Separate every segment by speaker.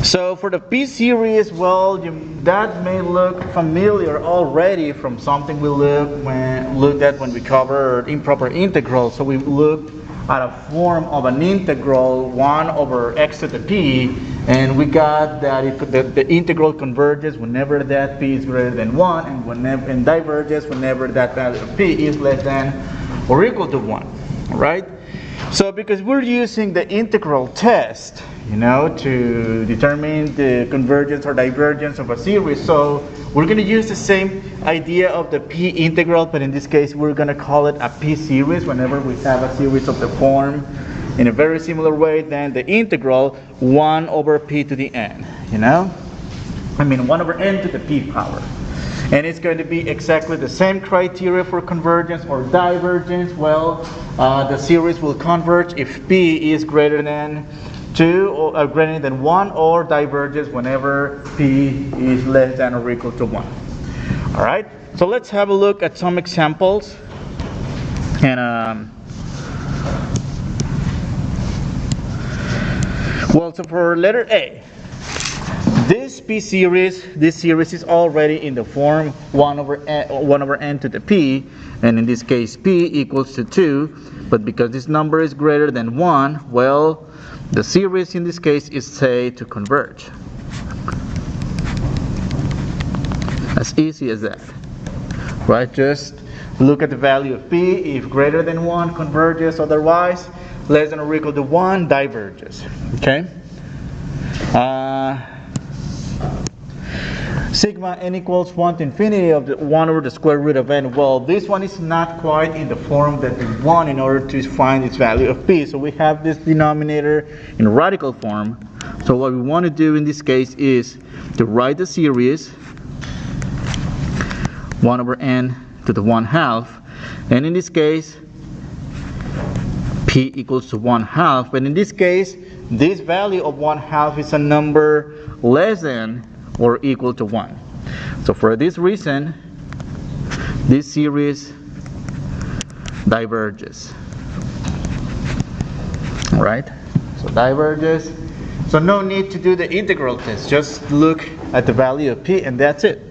Speaker 1: So for the P series, well, that may look familiar already from something we looked at when we covered improper integrals. So we looked at a form of an integral 1 over x to the p, and we got that if the integral converges whenever that p is greater than 1, and diverges whenever that value of p is less than or equal to 1. Right? So because we're using the integral test, to determine the convergence or divergence of a series, so we're going to use the same idea of the p integral, but in this case we're going to call it a p series whenever we have a series of the form in a very similar way than the integral 1 over p to the n, 1 over n to the p power. And it's going to be exactly the same criteria for convergence or divergence. Well, the series will converge if p is greater than 2 or greater than 1, or diverges whenever p is less than or equal to 1. All right, so let's have a look at some examples. And well, so for letter A, this series is already in the form 1 over n to the p, and in this case p equals to 2, but because this number is greater than 1, well, the series in this case is said to converge. As easy as that, right? Just look at the value of p. If greater than 1, converges; otherwise, less than or equal to 1, diverges. Okay? Sigma n equals 1 to infinity of the 1 over the square root of n. Well, this one is not quite in the form that we want in order to find its value of p. So we have this denominator in radical form. So what we want to do in this case is to write the series 1 over n to the 1/2. And in this case, p equals to 1/2. But in this case, this value of 1/2 is a number less than or equal to 1. So for this reason, this series diverges. Alright? So diverges. So no need to do the integral test. Just look at the value of p and that's it.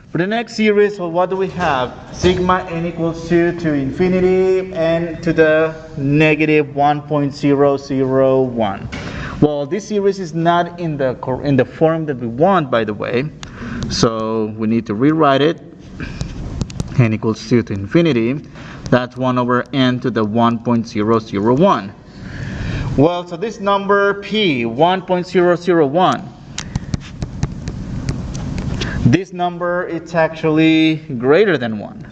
Speaker 1: For the next series, well, what do we have? Sigma n equals 2 to infinity n to the negative 1.001. Well, this series is not in the form that we want, by the way, so we need to rewrite it. N equals 2 to infinity. That's 1 over n to the 1.001. Well, so this number p, 1.001, this number, it's actually greater than 1.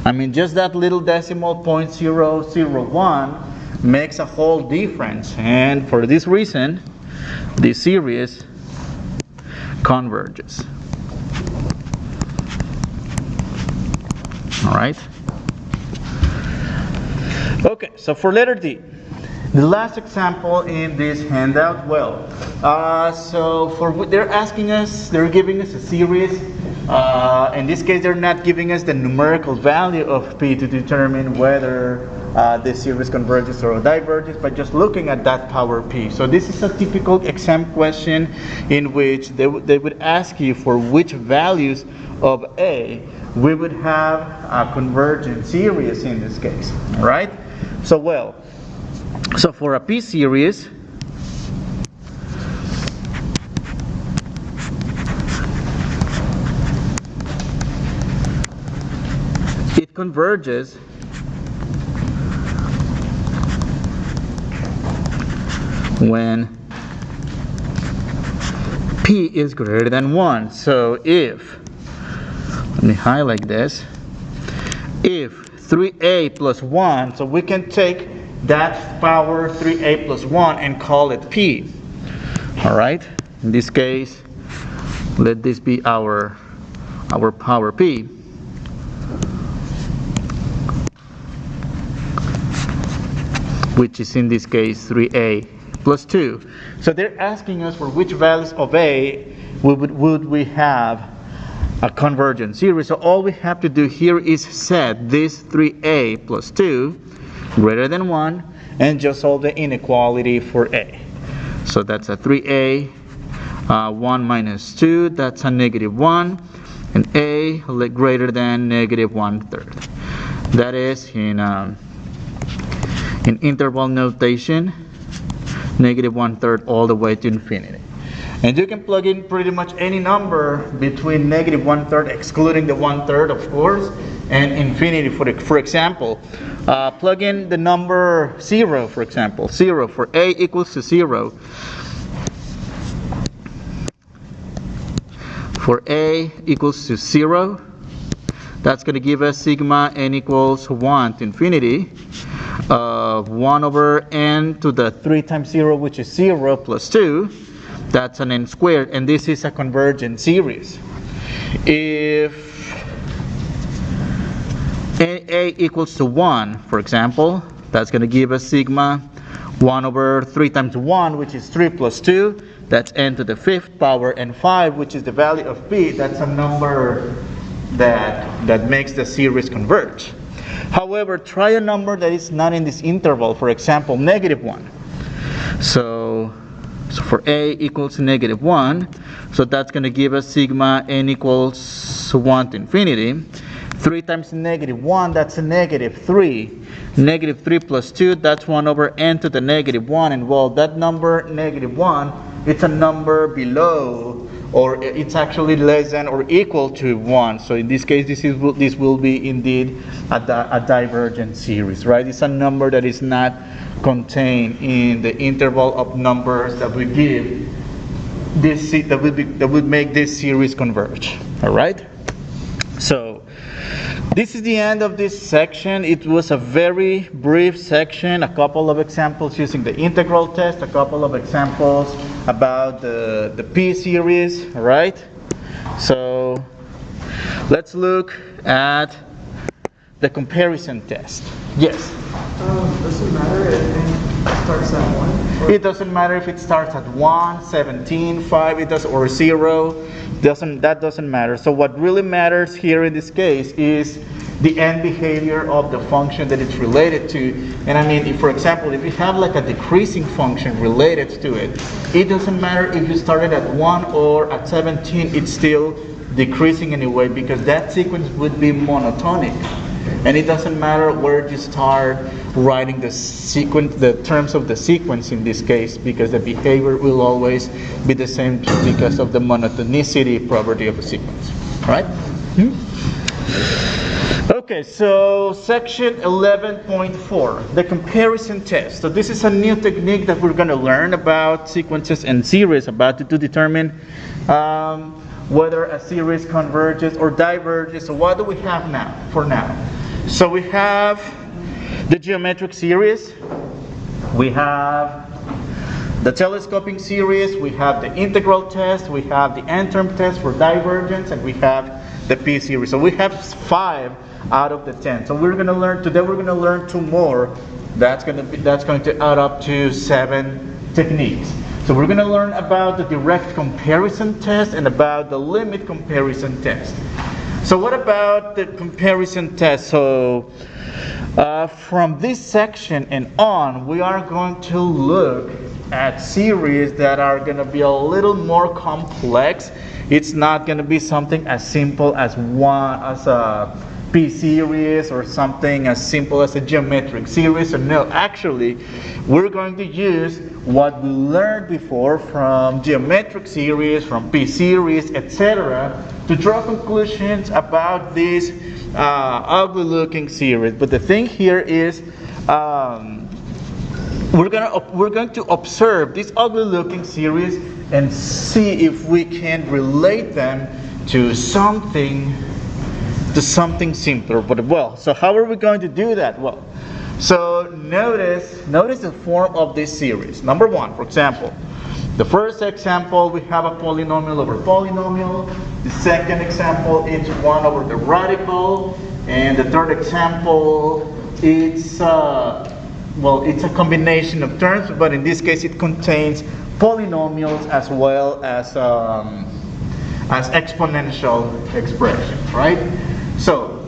Speaker 1: I mean, just that little decimal 0.001 makes a whole difference, and for this reason this series converges. Alright, okay, so for letter D, the last example in this handout, well, they're giving us a series. In this case, they're not giving us the numerical value of p to determine whether this series converges or diverges, by just looking at that power p. So this is a typical exam question in which they would ask you for which values of a we would have a convergent series in this case. All right? So for a p series, it converges when p is greater than 1. So if, let me highlight this, if 3a plus 1, so we can take that power 3a plus 1 and call it p. Alright, in this case, let this be our power p. Which is in this case 3a plus 2. So they're asking us for which values of a would we have a convergent series. So all we have to do here is set this 3a plus 2 greater than 1 and just solve the inequality for a. So that's a 3a. 1 minus 2, that's a negative 1. And a greater than negative 1/3. That is in interval notation, negative 1/3 all the way to infinity. And you can plug in pretty much any number between negative 1/3, excluding the 1/3 of course, and infinity. For example, plug in the number 0, for example. 0 for a equals to 0. For a equals to 0, that's going to give us sigma n equals 1 to infinity of 1 over n to the 3 times 0, which is 0 plus 2. That's an n squared, and this is a convergent series. If a equals to 1, for example, that's going to give us sigma 1 over 3 times 1, which is 3 plus 2. That's n to the 5th power, and 5, which is the value of p. That's a number that makes the series converge. However, try a number that is not in this interval. For example, negative 1. So for a equals to negative 1, so that's going to give us sigma n equals 1 to infinity. 3 times negative 1, that's a negative 3. Negative 3 plus 2, that's 1 over n to the negative 1. And well, that number, negative 1, it's a number below, or it's actually less than or equal to 1. So in this case, this will be indeed a divergent series, right? It's a number that is not contained in the interval of numbers that we give this that would make this series converge. All right. So this is the end of this section. It was a very brief section, a couple of examples using the integral test, a couple of examples about the P series, all right? So let's look at the comparison test. Yes?
Speaker 2: Doesn't matter if it starts at 1?
Speaker 1: It doesn't matter if it starts at 1, 17, 5, it does, or 0. That doesn't matter. So what really matters here in this case is the end behavior of the function that it's related to. And I mean, if, for example, if you have like a decreasing function related to it, it doesn't matter if you started at 1 or at 17, it's still decreasing anyway, because that sequence would be monotonic. And it doesn't matter where you start writing the sequence, the terms of the sequence in this case, because the behavior will always be the same because of the monotonicity property of the sequence. Right? Okay, so section 11.4, the comparison test. So this is a new technique that we're going to learn about sequences and series, about to determine whether a series converges or diverges. So what do we have now, for now? So we have the geometric series, we have the telescoping series, we have the integral test, we have the n-term test for divergence, and we have the P series. So we have 5 out of the 10. So we're going to learn today. We're going to learn 2 more. That's going to add up to 7 techniques. So we're going to learn about the direct comparison test and about the limit comparison test. So what about the comparison test? So from this section and on, we are going to look at series that are going to be a little more complex. It's not going to be something as simple as a P series or something as simple as a geometric series. So no, actually, we're going to use what we learned before from geometric series, from P series, etc., to draw conclusions about this ugly-looking series. But the thing here is, we're going to observe this ugly-looking series and see if we can relate them to something simpler. But well, so how are we going to do that? Well, so notice the form of this series. Number 1, for example, the first example, we have a polynomial over polynomial. The second example, it's 1 over the radical. And the third example, it's it's a combination of terms, but in this case it contains polynomials as well as exponential expressions, right? So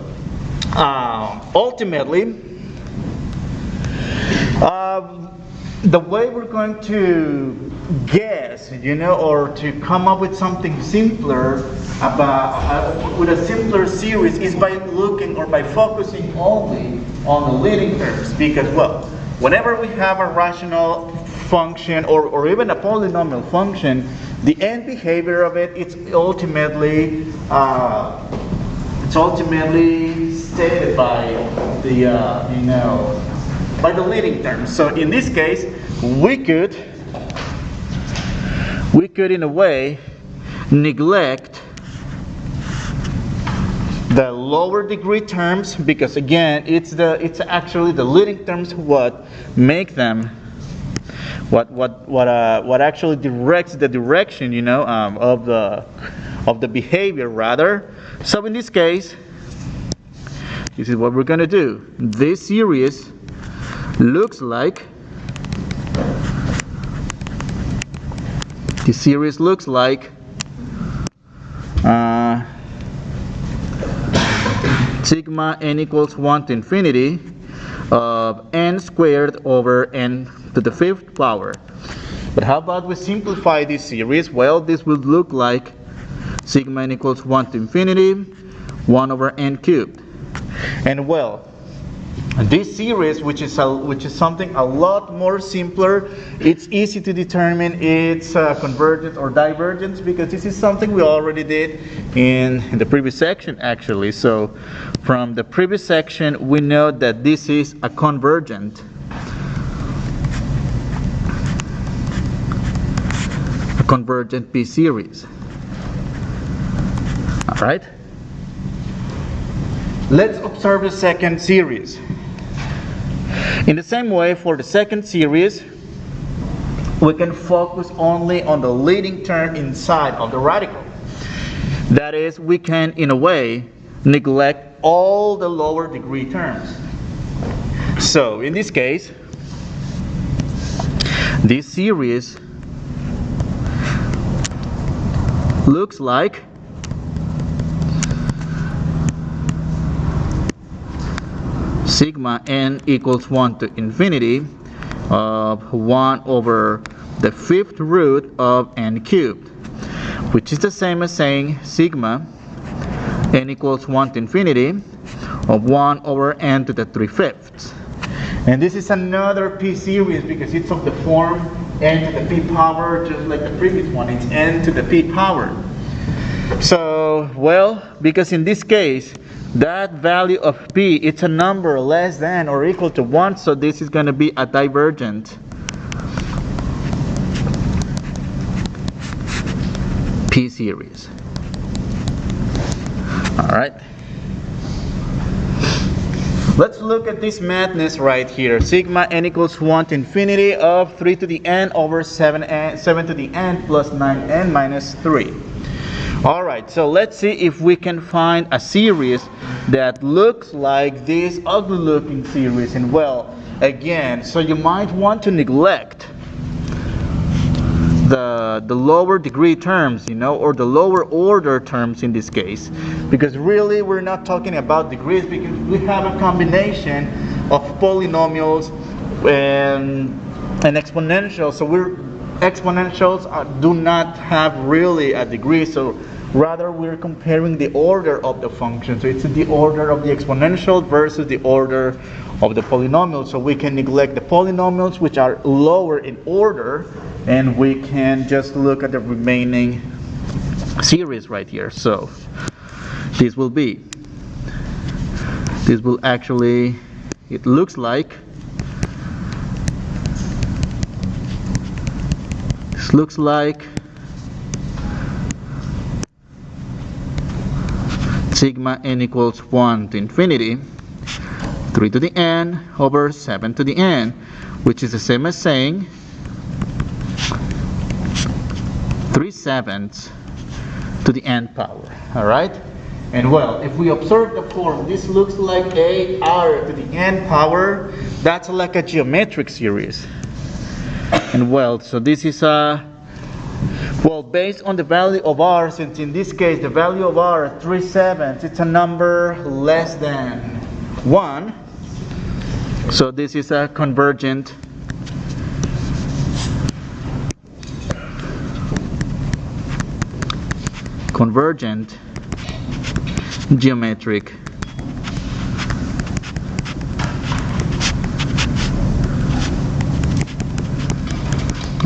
Speaker 1: ultimately, the way we're going to guess, or to come up with something simpler with a simpler series is by looking or by focusing only on the leading terms. Because, well, whenever we have a rational function or even a polynomial function, the end behavior of it, it's ultimately stated by the leading terms. So in this case, we could in a way neglect the lower degree terms, because again, it's actually the leading terms what make them what actually directs the direction of the behavior rather. So in this case, this is what we're going to do. This series looks like sigma n equals 1 to infinity of n squared over n to the 5th power. But how about we simplify this series? Well, this would look like sigma n equals 1 to infinity 1 over n cubed. And well, this series, which is something a lot more simpler, it's easy to determine its convergence or divergence, because this is something we already did in the previous section actually. So from the previous section, we know that this is a convergent P series. All right. Let's observe the second series. In the same way, for the second series, we can focus only on the leading term inside of the radical. That is, we can, in a way, neglect all the lower degree terms. So, in this case, this series looks like sigma n equals 1 to infinity of 1 over the 5th root of n cubed, which is the same as saying sigma n equals 1 to infinity of 1 over n to the 3/5. And this is another P series because it's of the form n to the p power, just like the previous one. It's n to the p power. So, well, because in this case, that value of p, it's a number less than or equal to 1, so this is going to be a divergent P series. Alright. Let's look at this madness right here. Sigma n equals 1 to infinity of 3 to the n over 7 to the n plus 9n minus 3. Alright, so let's see if we can find a series that looks like this ugly looking series. And well, again, so you might want to neglect the lower degree terms, or the lower order terms in this case, because really we're not talking about degrees, because we have a combination of polynomials and exponentials. So exponentials do not have really a degree, so rather we're comparing the order of the function. So it's the order of the exponential versus the order of the polynomial. So we can neglect the polynomials, which are lower in order, and we can just look at the remaining series right here. So this will actually, it looks like sigma n equals 1 to infinity 3 to the n over 7 to the n, which is the same as saying 3/7 to the n power. Alright? And well, if we observe the form, this looks like a r to the n power. That's like a geometric series. And well, so this is based on the value of r, since in this case the value of r is 3/7, it's a number less than 1. So this is a convergent convergent geometric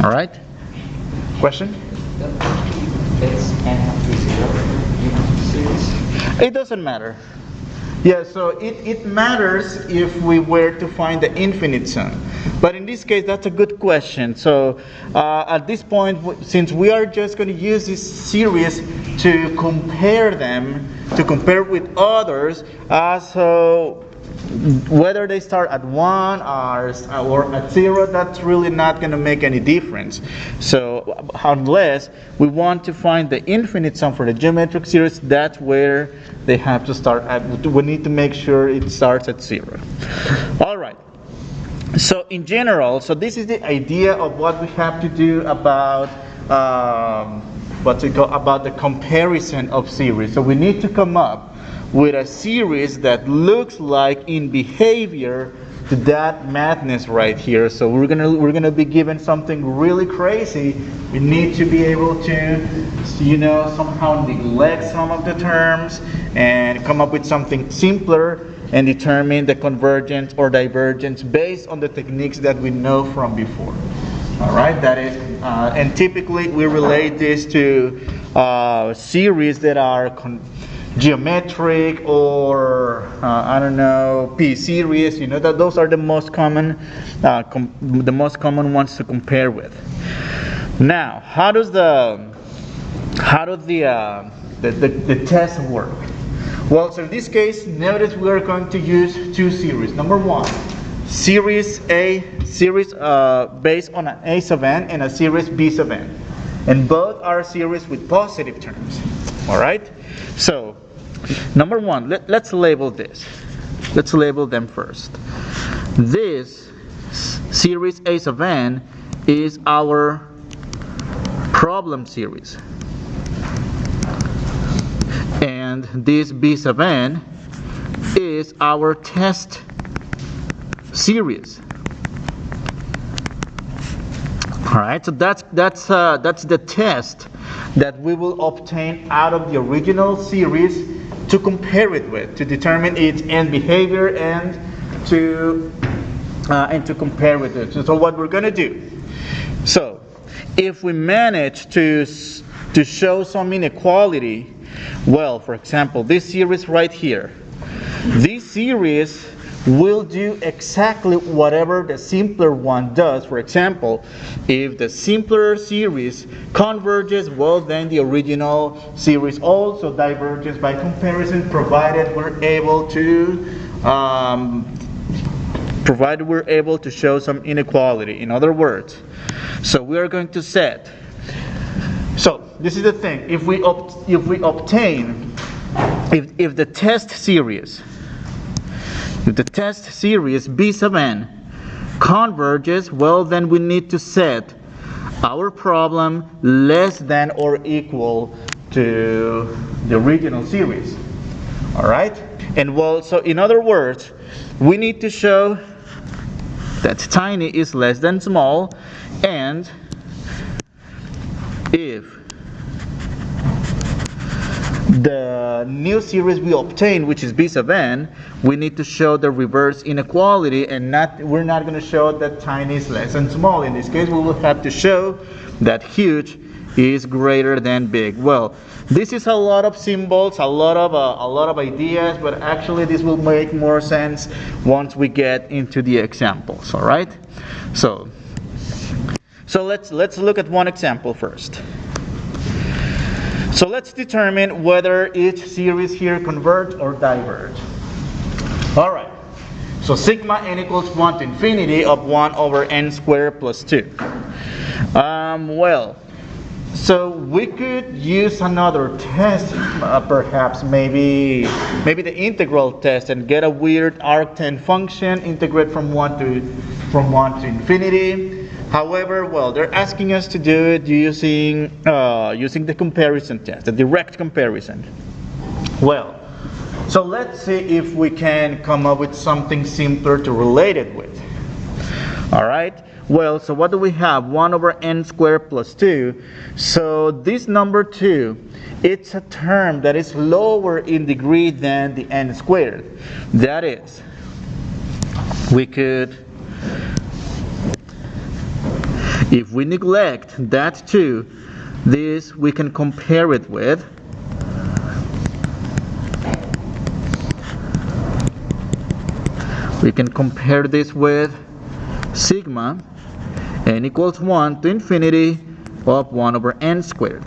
Speaker 1: all right. Question?
Speaker 3: It's n series.
Speaker 1: It doesn't matter. Yeah, so it matters if we were to find the infinite sum. But in this case, that's a good question. So at this point, since we are just going to use this series to compare them, to compare with others, so whether they start at 1 or at 0, that's really not going to make any difference. So unless we want to find the infinite sum for the geometric series, that's where they have to start at. We need to make sure it starts at 0. All right. So in general, so this is the idea of what we have to do about about the comparison of series. So we need to come up with a series that looks like in behavior to that madness right here. So we're gonna be given something really crazy. We need to be able to, somehow neglect some of the terms and come up with something simpler and determine the convergence or divergence based on the techniques that we know from before. All right, that is, and typically we relate this to series that are geometric or P series. That those are the most common ones to compare with. Now, how does the test work? Well, so in this case, notice we are going to use two series. Number one, series based on an A sub n and a series B sub n, and both are series with positive terms. All right. So, number one, let's label this. Let's label them first. This series A sub n is our problem series. And this B sub n is our test series. All right, so that's the test that we will obtain out of the original series to compare it with, to determine its end behavior and to compare with it. So what we're going to do. So if we manage to show some inequality, well, for example, this series right here, this series will do exactly whatever the simpler one does. For example, if the simpler series converges, well, then the original series also diverges by comparison, provided we're able to show some inequality. In other words, so we are going to set. So this is the thing. If the test series B sub n converges, well, then we need to set our problem less than or equal to the original series. All right? And well, so in other words, we need to show that tiny is less than small, and if the new series we obtain, which is B sub n, we need to show the reverse inequality, and we're not going to show that tiny is less than small. In this case, we will have to show that huge is greater than big. Well, this is a lot of symbols, a lot of ideas, but actually this will make more sense once we get into the examples. All right. So let's look at one example first. So let's determine whether each series here converge or diverge. All right. So sigma n equals 1 to infinity of 1 over n squared plus 2. Well, so we could use another test, perhaps maybe the integral test, and get a weird arctan function, integrate from 1 to infinity. However, well, they're asking us to do it using the comparison test, the direct comparison. Well, so let's see if we can come up with something simpler to relate it with. All right. Well, so what do we have? 1 over n squared plus 2. So this number 2, it's a term that is lower in degree than the n squared. That is, we could, if we neglect that 2, this we can compare it with sigma n equals 1 to infinity of 1 over n squared.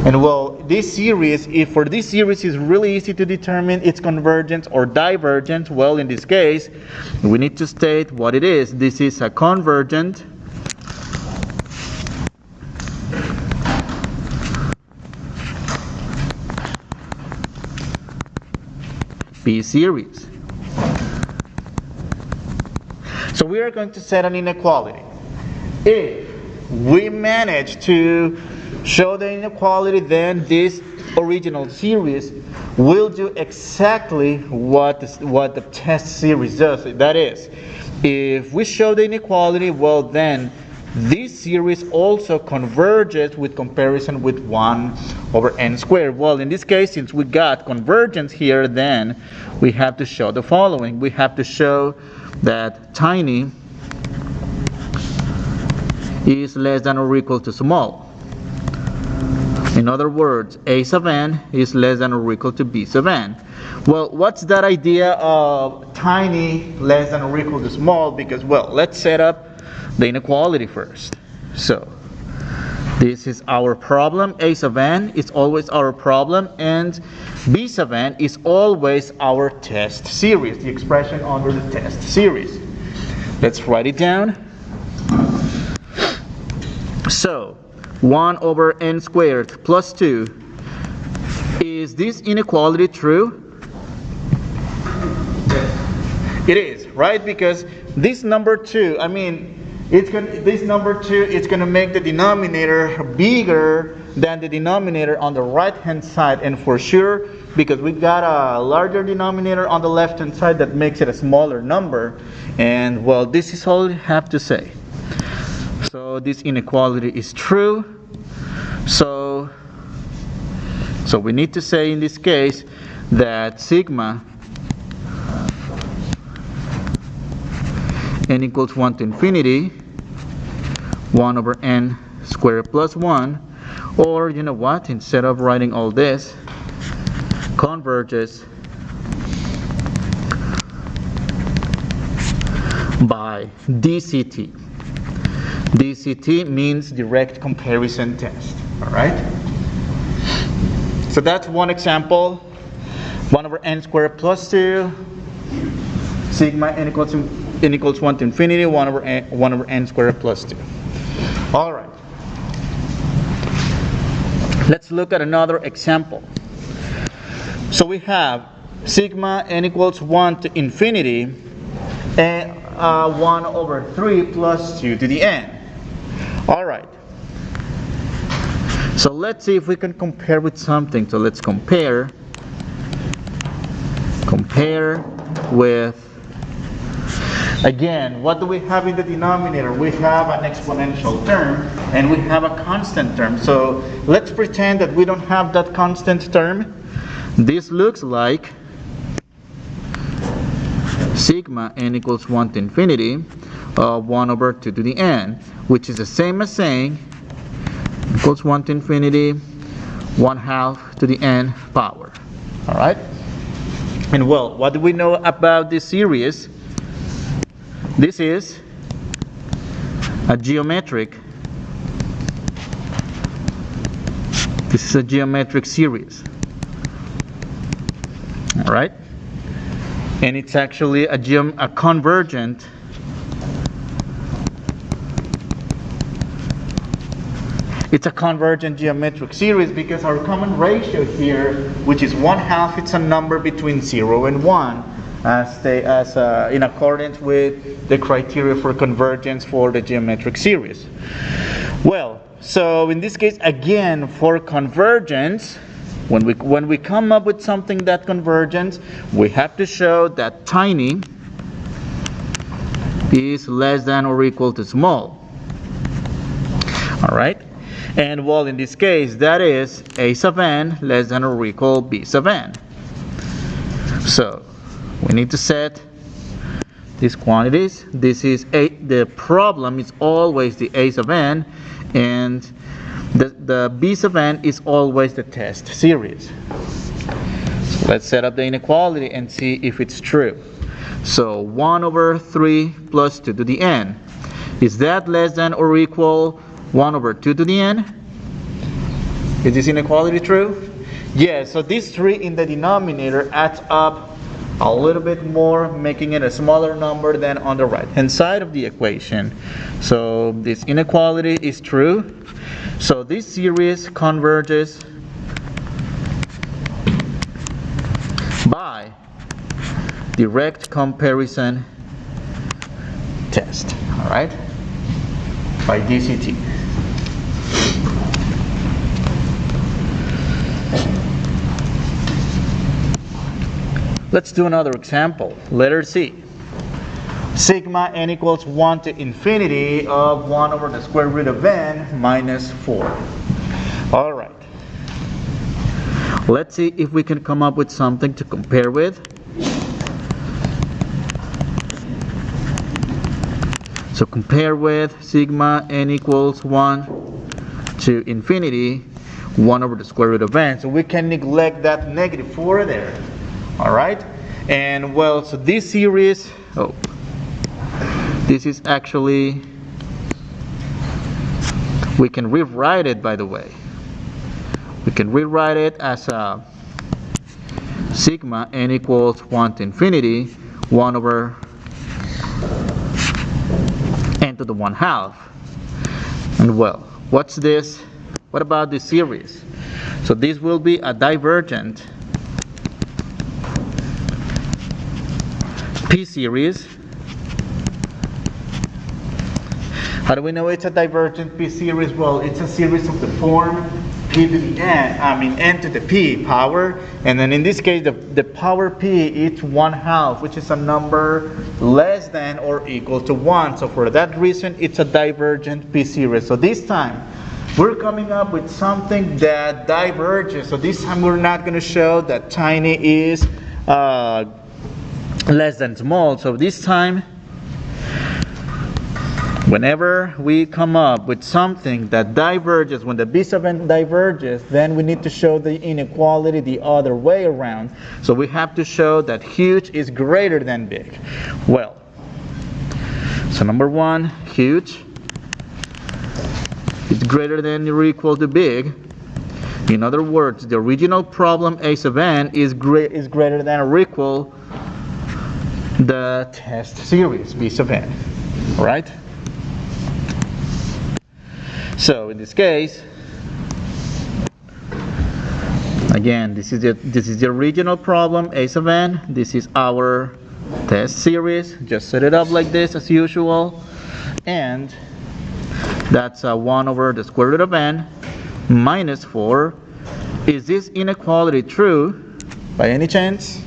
Speaker 1: And well, this series, if for this series is really easy to determine its convergence or divergence, well, in this case, we need to state what it is. This is a convergent P series. So we are going to set an inequality. If we manage to show the inequality, then this original series will do exactly what the test series does. That is, if we show the inequality, well, then this series also converges with comparison with 1 over n squared. Well, in this case, since we got convergence here, then we have to show the following. We have to show that tiny is less than or equal to small. In other words, a sub n is less than or equal to b sub n. Well, what's that idea of tiny less than or equal to small? Because, well, let's set up the inequality first. So this is our problem. A sub n is always our problem, and b sub n is always our test series, the expression under the test series. Let's write it down. So 1 over n squared plus 2. Is this inequality true? It is, right? Because this number 2, I mean, this number 2 is going to make the denominator bigger than the denominator on the right hand side, and for sure, because we got a larger denominator on the left hand side, that makes it a smaller number. And well, this is all you have to say. So this inequality is true. So we need to say in this case that sigma n equals 1 to infinity 1 over n squared plus 1, or you know what, instead of writing all this, converges by DCT. DCT means direct comparison test. Alright? So that's one example. 1 over n squared plus 2, sigma n equals 1 to infinity 1 over n squared plus 2. Alright. Let's look at another example. So we have sigma n equals 1 to infinity and 1 over 3 plus 2 to the n. Alright. So let's see if we can compare with something. So let's compare with, again, what do we have in the denominator? We have an exponential term and we have a constant term. So let's pretend that we don't have that constant term. This looks like sigma n equals 1 to infinity 1 over 2 to the n, which is the same as saying equals 1 to infinity 1/2 to the n power. Alright? And well, what do we know about this series? This is a geometric series. Alright? And it's actually a convergent geometric series, because our common ratio here, which is 1/2, it's a number between 0 and 1, in accordance with the criteria for convergence for the geometric series. Well, so in this case, again, for convergence, when we come up with something that convergence, we have to show that tiny is less than or equal to small. Alright? And well, in this case, that is a sub n less than or equal b sub n. So we need to set these quantities. This is the problem is always the a sub n, and the b sub n is always the test series. So let's set up the inequality and see if it's true. So 1 over 3 plus 2 to the n. Is that less than or equal 1 over 2 to the n? Is this inequality true? Yes, so this 3 in the denominator adds up a little bit more, making it a smaller number than on the right hand side of the equation. So this inequality is true. So this series converges by direct comparison test. All right, by DCT. Let's do another example. Letter C. Sigma n equals 1 to infinity of 1 over the square root of n minus 4. All right. Let's see if we can come up with something to compare with. So compare with sigma n equals 1 to infinity 1 over the square root of n. So we can neglect that negative 4 there. All right, and well, so this series, this is actually, we can rewrite it, by the way. We can rewrite it as a sigma n equals 1 to infinity 1 over n to the 1/2. And well, what's this? What about this series? So this will be a divergent P series. How do we know it's a divergent P series? Well, it's a series of the form p to the n, n to the p power, and then in this case the power p is 1/2, which is a number less than or equal to 1. So for that reason, it's a divergent P series. So this time we're coming up with something that diverges. So this time we're not going to show that tiny is less than small. So this time, whenever we come up with something that diverges, when the b sub n diverges, then we need to show the inequality the other way around. So we have to show that huge is greater than big. Well, so number one, huge is greater than or equal to big. In other words, the original problem a sub n is greater than or equal the test series b sub n. Right? So in this case, again, this is the original problem a sub n. This is our test series. Just set it up like this as usual, and that's 1 over the square root of n minus 4. Is this inequality true by any chance?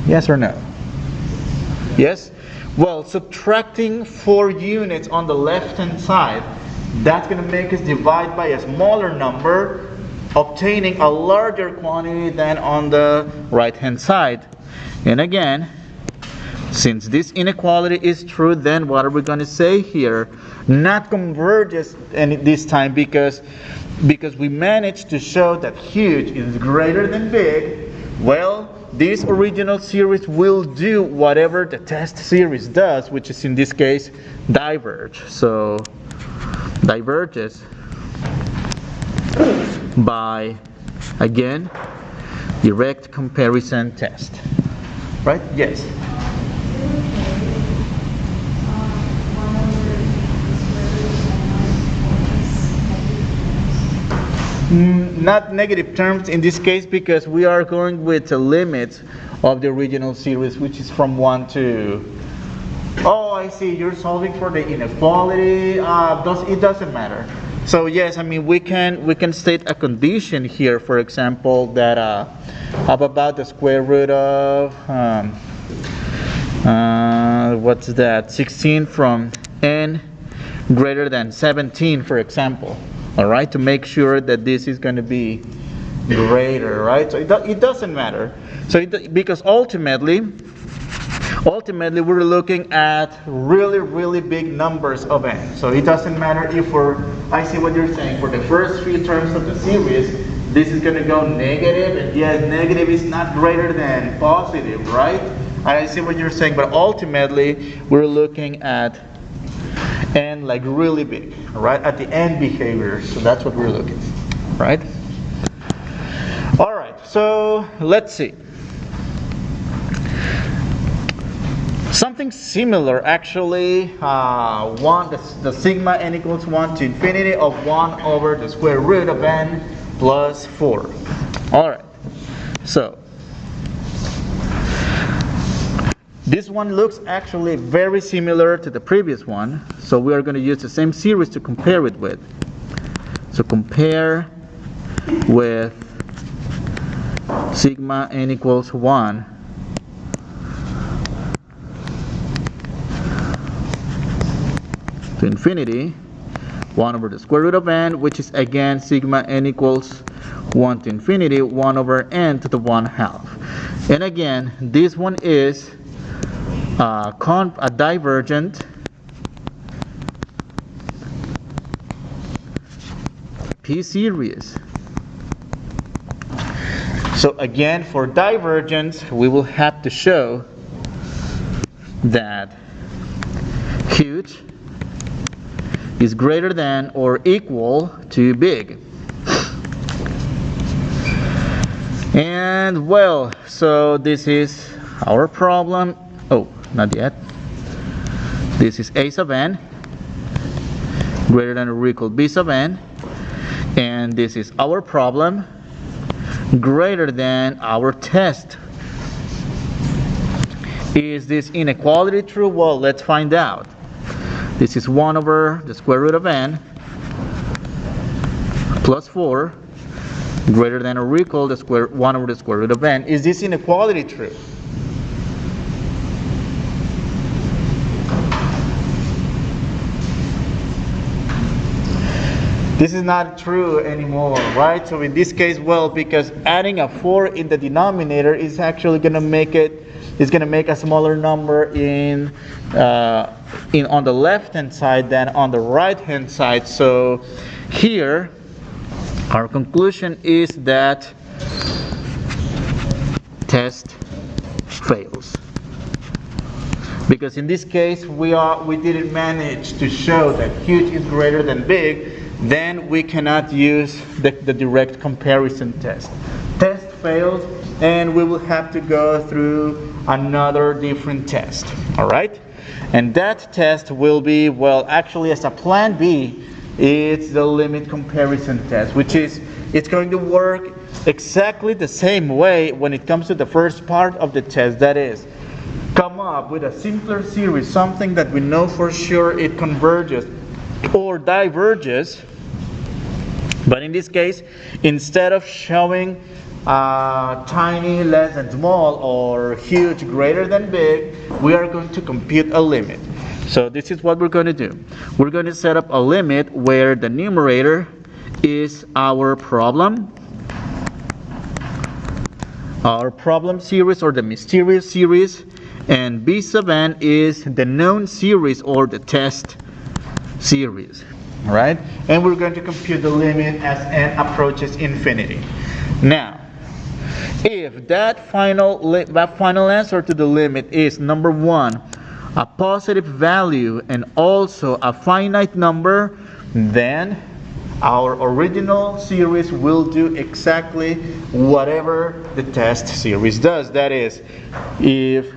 Speaker 1: Yes or no? Yes? Well, subtracting 4 units on the left hand side, that's going to make us divide by a smaller number, obtaining a larger quantity than on the right hand side. And again, since this inequality is true, then what are we going to say here? Not converges this time, because we managed to show that huge is greater than big. Well, this original series will do whatever the test series does, which is in this case diverge. So diverges by, again, direct comparison test. Right? Yes. Not negative terms in this case, because we are going with the limit of the original series, which is from 1 to... Oh, I see. You're solving for the inequality. It doesn't matter. So yes, I mean we can state a condition here, for example, that how about the square root of what's that? 16 from n greater than 17, for example. All right, to make sure that this is going to be greater, right? So it doesn't matter. So because ultimately we're looking at really big numbers of n. So it doesn't matter if I see what you're saying, for the first few terms of the series, this is going to go negative, and yes, negative is not greater than positive, right? I see what you're saying, but ultimately we're looking at n like really big, right? At the end behavior, so that's what we're looking, right? All right, so let's see. Something similar, actually, the sigma n equals 1 to infinity of 1 over the square root of n plus 4. All right, so this one looks actually very similar to the previous one, so we are going to use the same series to compare it with. So compare with sigma n equals 1 to infinity 1 over the square root of n, which is again sigma n equals 1 to infinity 1 over n to the 1/2. And again, this one is a divergent p-series. So again, for divergence, we will have to show that huge is greater than or equal to big. And well, so this is our problem. Oh, not yet. This is a sub n greater than or equal b sub n, and this is our problem greater than our test. Is this inequality true? Well, let's find out. This is 1 over the square root of n plus 4 greater than or equal to 1 over the square root of n. Is this inequality true? This is not true anymore, right? So in this case, well, because adding a 4 in the denominator is actually going to make a smaller number on the left hand side than on the right hand side. So here our conclusion is that test fails, because in this case we didn't manage to show that huge is greater than big. Then we cannot use the direct comparison test. Test fails, and we will have to go through another different test. All right, and that test will be, well, actually as a plan B, it's the limit comparison test, which is, it's going to work exactly the same way when it comes to the first part of the test. That is, come up with a simpler series, something that we know for sure it converges or diverges. But in this case, instead of showing tiny less than small or huge greater than big, we are going to compute a limit. So this is what we're going to do. We're going to set up a limit where the numerator is our problem series or the mysterious series, and b sub n is the known series or the test series. All right, and we're going to compute the limit as n approaches infinity. Now, if that final answer to the limit is, number one, a positive value and also a finite number, then our original series will do exactly whatever the test series does. That is, if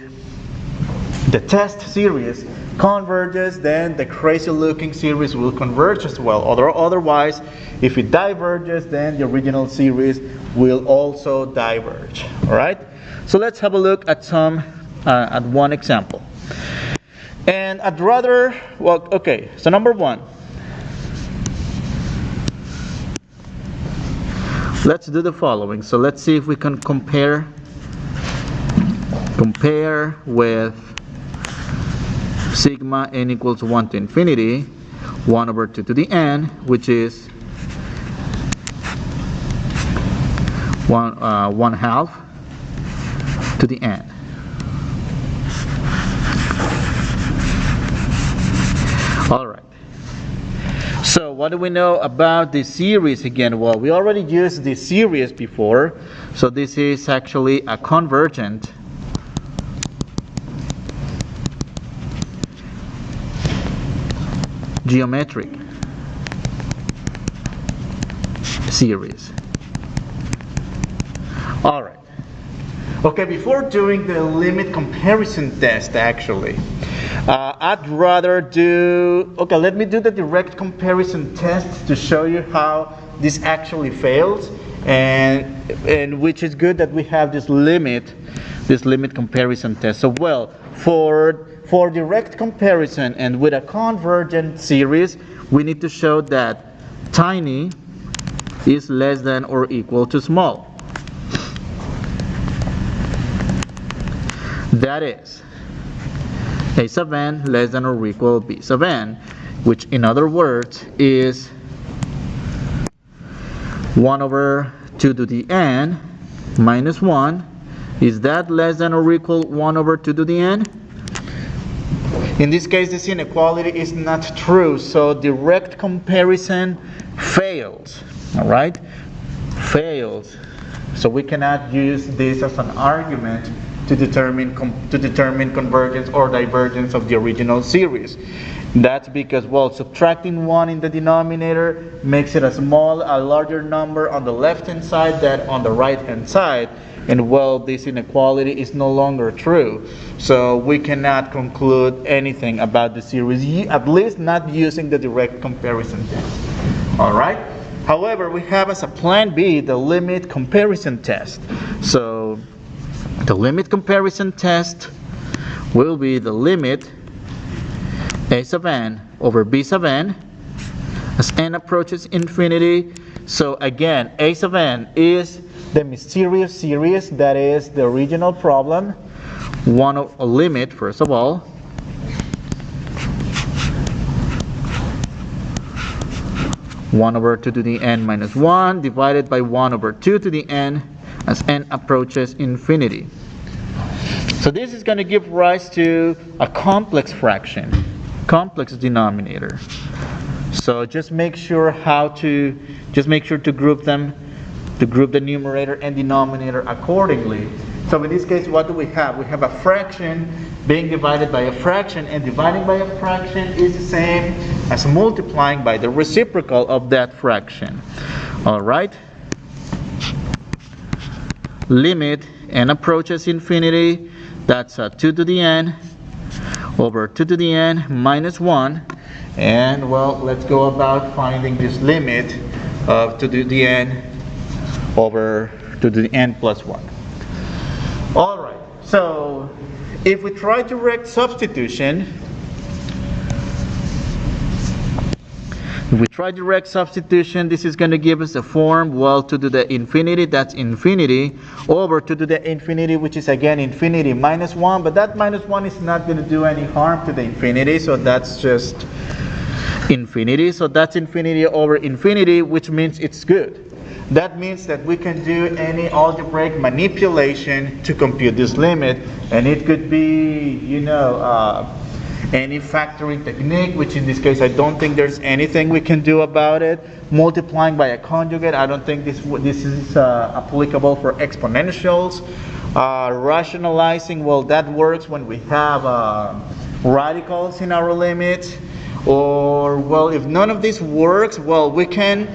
Speaker 1: the test series converges, then the crazy looking series will converge as well. Otherwise, if it diverges, then the original series will also diverge. All right, so let's have a look at one example. And so number one, let's do the following. So let's see if we can compare with sigma n equals 1 to infinity 1 over 2 to the n, which is 1/2 to the n. All right. So what do we know about the series again? Well, we already used the series before. So this is actually a convergent geometric series. All right. Okay, before doing the limit comparison test, actually, I'd rather do, okay, let me do the direct comparison test to show you how this actually fails, and which is good that we have this limit comparison test. So, well, for direct comparison and with a convergent series, we need to show that tiny is less than or equal to small. That is, a sub n less than or equal b sub n, which in other words is 1 over 2 to the n minus 1. Is that less than or equal 1 over 2 to the n? In this case, this inequality is not true, so direct comparison fails. All right? Fails. So we cannot use this as an argument to determine convergence or divergence of the original series. That's because, well, subtracting 1 in the denominator makes it a larger number on the left-hand side than on the right-hand side. And, well, this inequality is no longer true. So we cannot conclude anything about the series, at least not using the direct comparison test. All right? However, we have as a plan B the limit comparison test. So the limit comparison test will be the limit a sub n over b sub n as n approaches infinity. So again, a sub n is the mysterious series, that is the original problem. A limit, first of all, (1 over 2 to the n minus 1) divided by 1 over 2 to the n as n approaches infinity. So this is going to give rise to a complex fraction, complex denominator. So just make sure to group them, to group the numerator and denominator accordingly. So in this case, what do we have? We have a fraction being divided by a fraction, and dividing by a fraction is the same as multiplying by the reciprocal of that fraction. All right? Limit n approaches infinity, that's 2 to the n over 2 to the n minus 1. And, well, let's go about finding this limit of 2 to the n over 2 to the n plus 1. All right, so if we try direct substitution, this is going to give us a form, well, 2 to the infinity, that's infinity, over 2 to the infinity, which is again infinity minus 1, but that minus 1 is not going to do any harm to the infinity, so that's just infinity. So that's infinity over infinity, which means it's good. That means that we can do any algebraic manipulation to compute this limit, and it could be, any factoring technique, which in this case I don't think there's anything we can do about it. Multiplying by a conjugate, I don't think this is applicable for exponentials. Rationalizing, well, that works when we have radicals in our limit. Or, well, if none of this works, well, we can,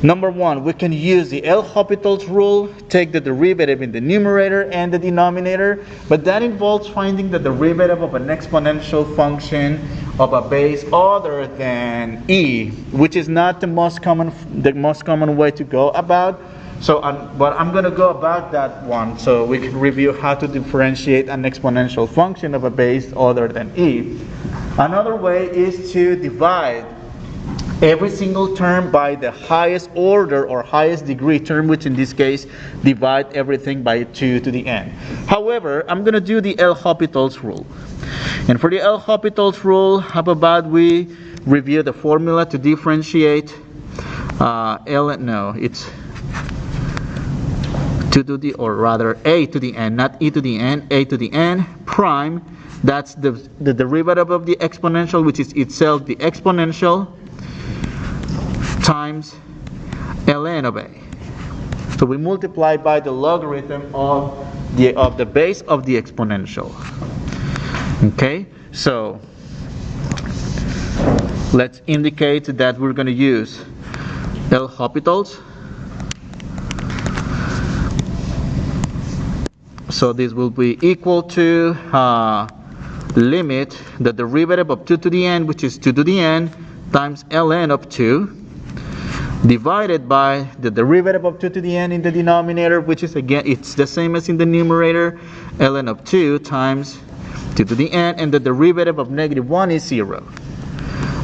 Speaker 1: number one, we can use the L'Hopital's rule, take the derivative in the numerator and the denominator, but that involves finding the derivative of an exponential function of a base other than e, which is not the most common way to go about. So, but I'm going to go about that one, so we can review how to differentiate an exponential function of a base other than e. Another way is to divide every single term by the highest order or highest degree term, which in this case divide everything by 2 to the n. However, I'm going to do the L'Hopital's rule. And for the L'Hopital's rule, how about we review the formula to differentiate it's 2 to the, or rather a to the n, not e to the n, a to the n prime. That's the derivative of the exponential, which is itself the exponential, times ln of a. So we multiply by the logarithm of the base of the exponential. Okay, so let's indicate that we're going to use L'Hopital's. So this will be equal to limit the derivative of 2 to the n, which is 2 to the n, times ln of 2, divided by the derivative of 2 to the n in the denominator, which is, again, it's the same as in the numerator, ln of 2 times 2 to the n, and the derivative of -1 is 0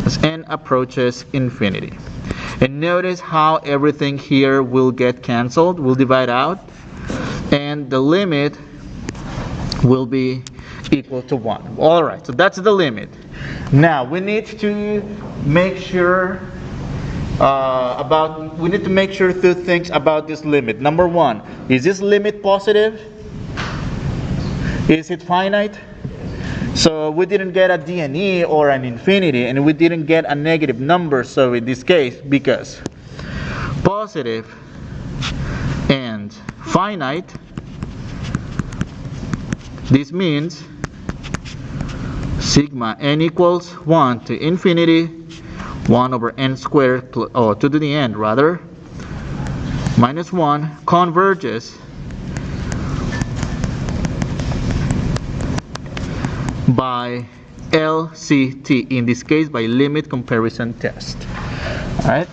Speaker 1: as n approaches infinity. And notice how everything here will get cancelled, will divide out, and the limit will be equal to 1. Alright, so that's the limit. Now we need to make sure two things about this limit. Number one, is this limit positive? Is it finite? So we didn't get a DNE or an infinity, and we didn't get a negative number. So in this case, because positive and finite, this means sigma n equals 1 to infinity 1 over n squared, 2 to the n rather, minus 1 converges by LCT, in this case by limit comparison test. Alright.